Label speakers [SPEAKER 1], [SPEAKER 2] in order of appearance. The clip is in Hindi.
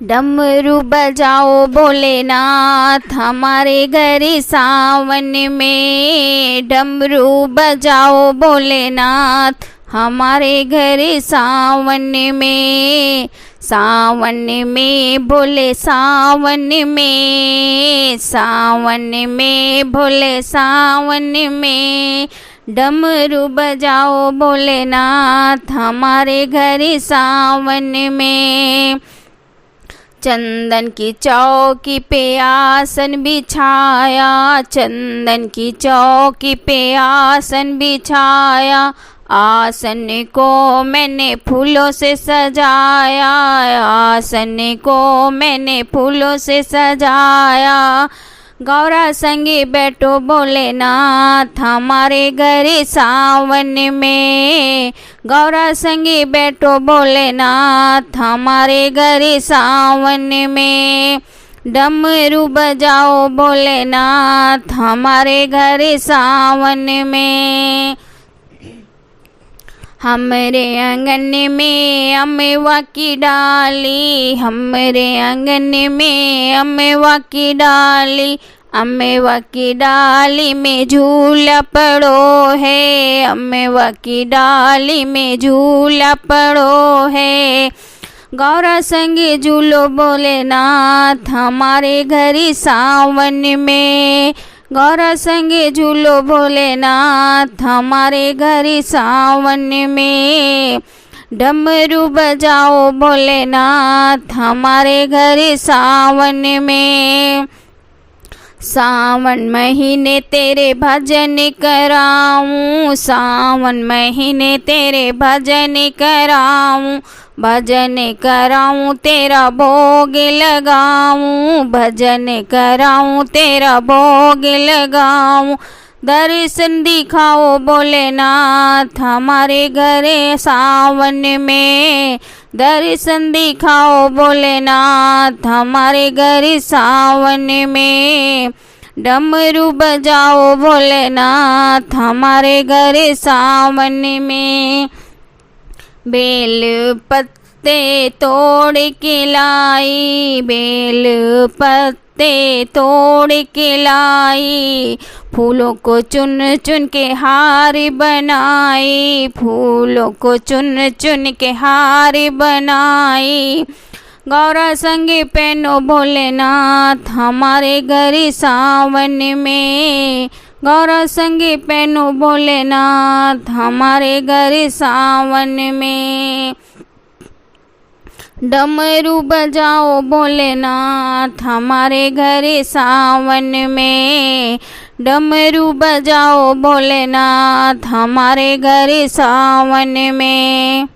[SPEAKER 1] डमरू बजाओ भोलेनाथ हमारे घर सावन में। डमरू बजाओ भोलेनाथ हमारे घर सावन में। सावन में भोले सावन में, सावन में भोले सावन में। डमरू बजाओ भोलेनाथ हमारे घर सावन में। चंदन की चौकी पे आसन बिछाया, चंदन की चौकी पे आसन बिछाया। आसन को मैंने फूलों से सजाया, आसन को मैंने फूलों से सजाया। गौरा संगे बैठो भोलेनाथ हमारे घर सावन में। गौरा संगे बैठो भोलेनाथ हमारे घर सावन में। डमरू बजाओ भोलेनाथ हमारे घर सावन में। हमरे आंगन में अमेवा की डाली, हमरे आंगन में अमेवा की डाली। अमेवा की डाली में झूला पड़ो है, अमेवा की डाली में झूला पड़ो है। गौरा संगे झूलो भोलेनाथ हमारे घर सावन में। गौरा संगे झूलो भोलेनाथ हमारे घर सावन में। डमरू बजाओ भोलेनाथ हमारे घर सावन में। सावन महीने तेरे भजन कराऊं, सावन महीने तेरे भजन कराऊं। भजन कराऊं तेरा भोग लगाऊं, भजन कराऊं तेरा भोग लगाऊं। दर्शन दिखाओ भोलेनाथ हमारे घर सावन में। दर्शन दिखाओ भोलेनाथ हमारे घर सावन में। डमरू बजाओ भोलेनाथ हमारे घर सावन में। बेल पत्ते तोड़ के लाई, बेल पत्ते तोड़ के लाई। फूलों को चुन चुन के हार बनाई, फूलों को चुन चुन के हार बनाई। गौरा संगे पहनो भोलेनाथ हमारे घर सावन में। गौरा संगे पहनो भोलेनाथ हमारे घर सावन में। डमरू बजाओ भोलेनाथ हमारे घर सावन में। डमरू बजाओ भोलेनाथ हमारे घर सावन में।